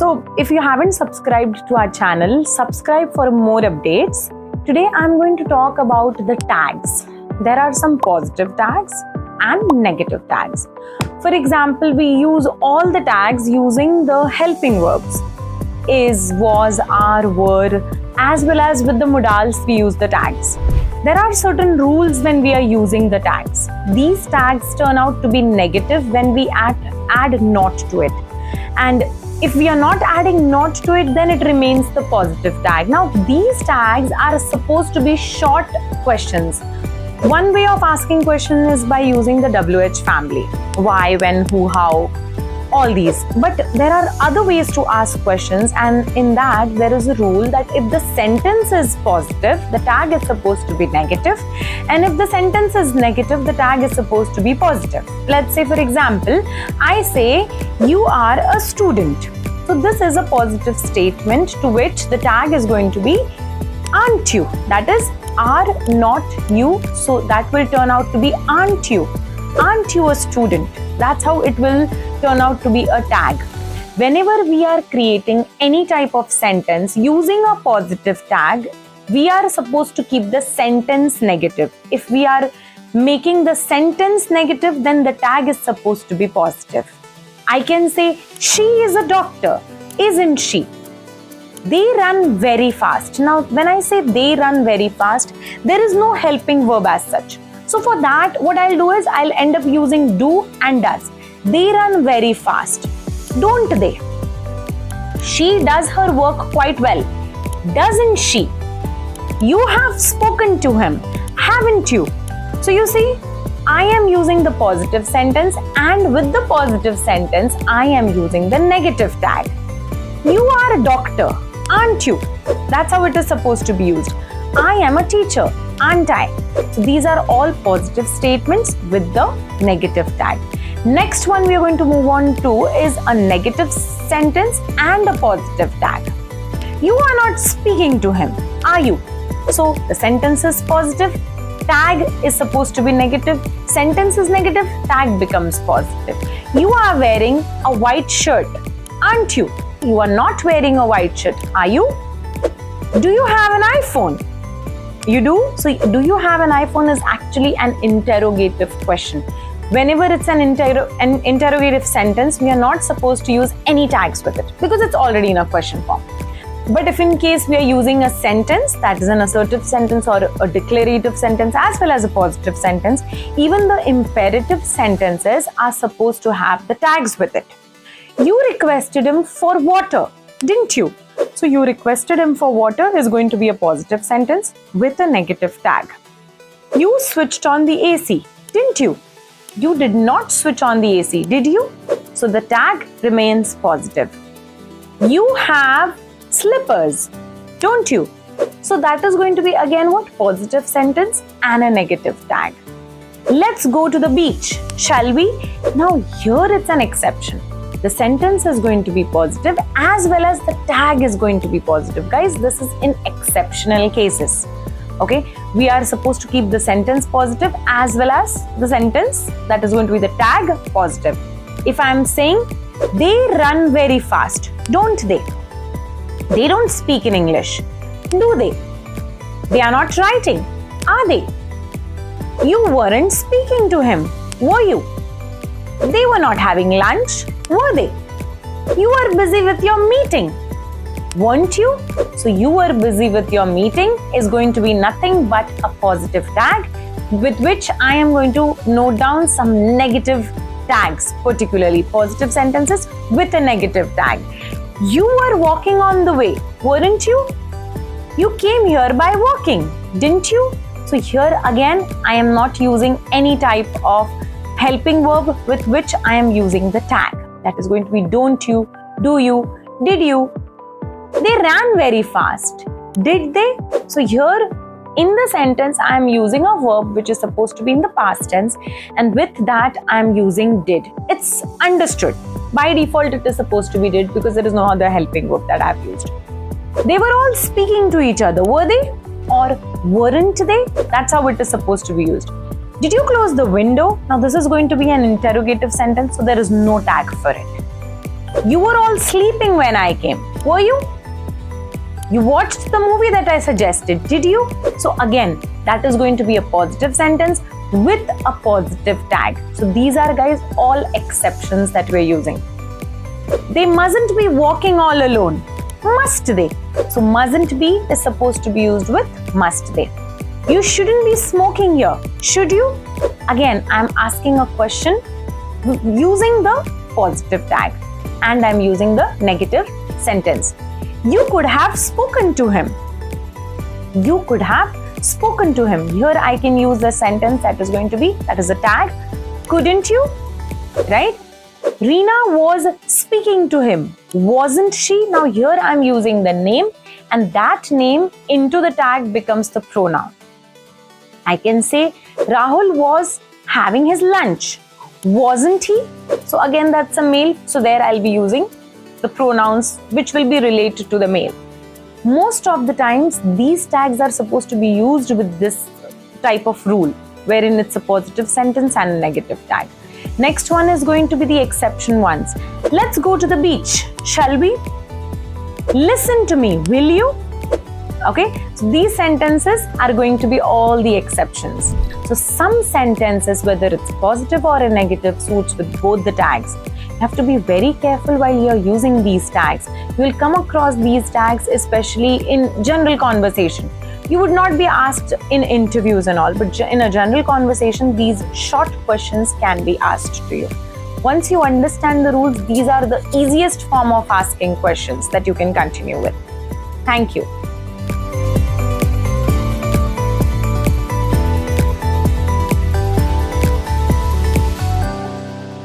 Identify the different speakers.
Speaker 1: So if you haven't subscribed to our channel, subscribe for more updates. Today I'm going to talk about the tags. There are some positive tags and negative tags. For example, we use all the tags using the helping verbs. Is, was, are, were, as well as with the modals we use the tags. There are certain rules when we are using the tags. These tags turn out to be negative when we add not to it. And if we are not adding not to it, then it remains the positive tag. Now, these tags are supposed to be short questions. One way of asking questions is by using the WH family. Why, when, who, how, all these. But there are other ways to ask questions, and in that there is a rule that if the sentence is positive, the tag is supposed to be negative, and if the sentence is negative, the tag is supposed to be positive. Let's say, for example, I say you are a student. So this is a positive statement to which the tag is going to be aren't you. That is are not you. So that will turn out to be aren't you. Aren't you a student? That's how it will turn out to be a tag. Whenever we are creating any type of sentence using a positive tag, we are supposed to keep the sentence negative. If we are making the sentence negative, then the tag is supposed to be positive. I can say, she is a doctor, isn't she? They run very fast. Now, when I say they run very fast, there is no helping verb as such. So for that, what I'll do is I'll end up using do and does. They run very fast, don't they? She does her work quite well, doesn't she? You have spoken to him, haven't you? So you see, I am using the positive sentence, and with the positive sentence, I am using the negative tag. You are a doctor, aren't you? That's how it is supposed to be used. I am a teacher, aren't I? So these are all positive statements with the negative tag. Next one we are going to move on to is a negative sentence and a positive tag. You are not speaking to him, are you? So the sentence is positive, tag is supposed to be negative, sentence is negative, tag becomes positive. You are wearing a white shirt, aren't you? You are not wearing a white shirt, are you? Do you have an iPhone? You do? So, do you have an iPhone is actually an interrogative question. Whenever it's an interrogative sentence, we are not supposed to use any tags with it because it's already in a question form. But if in case we are using a sentence, that is an assertive sentence or a declarative sentence as well as a positive sentence, even the imperative sentences are supposed to have the tags with it. You requested him for water, didn't you? So you requested him for water is going to be a positive sentence with a negative tag. You switched on the AC, didn't you? You did not switch on the AC, did you? So the tag remains positive. You have slippers, don't you? So that is going to be again what? Positive sentence and a negative tag. Let's go to the beach, shall we? Now here it's an exception. The sentence is going to be positive as well as the tag is going to be positive. Guys, this is in exceptional cases. Okay, we are supposed to keep the sentence positive as well as the sentence that is going to be the tag positive. If I am saying they run very fast, don't they? They don't speak in English, do they? They are not writing, are they? You weren't speaking to him, were you? They were not having lunch, were they? You were busy with your meeting, weren't you? So you were busy with your meeting is going to be nothing but a positive tag with which I am going to note down some negative tags, particularly positive sentences with a negative tag. You were walking on the way, weren't you? You came here by walking, didn't you? So here again, I am not using any type of helping verb with which I am using the tag. That is going to be don't you, do you, did you. They ran very fast, did they? So here in the sentence I am using a verb which is supposed to be in the past tense, and with that I am using did. It's understood. By default it is supposed to be did because there is no other helping verb that I have used. They were all speaking to each other, were they? Or weren't they? That's how it is supposed to be used. Did you close the window? Now this is going to be an interrogative sentence, so there is no tag for it. You were all sleeping when I came. Were you? You watched the movie that I suggested, did you? So again, that is going to be a positive sentence with a positive tag. So these are, guys, all exceptions that we're using. They mustn't be walking all alone. Must they? So mustn't be is supposed to be used with must they. You shouldn't be smoking here. Should you? Again, I'm asking a question using the positive tag and I'm using the negative sentence. You could have spoken to him. You could have spoken to him. Here I can use the sentence that is a tag. Couldn't you? Right? Reena was speaking to him. Wasn't she? Now here I'm using the name and that name into the tag becomes the pronoun. I can say Rahul was having his lunch. Wasn't he? So again, that's a male. So there I'll be using the pronouns which will be related to the male. Most of the times, these tags are supposed to be used with this type of rule, wherein it's a positive sentence and a negative tag. Next one is going to be the exception ones. Let's go to the beach, shall we? Listen to me, will you? Okay, so these sentences are going to be all the exceptions. So some sentences, whether it's positive or a negative, suits with both the tags. You have to be very careful while you're using these tags. You will come across these tags especially in general conversation. You would not be asked in interviews and all, but in a general conversation, these short questions can be asked to you. Once you understand the rules, these are the easiest form of asking questions that you can continue with. Thank you.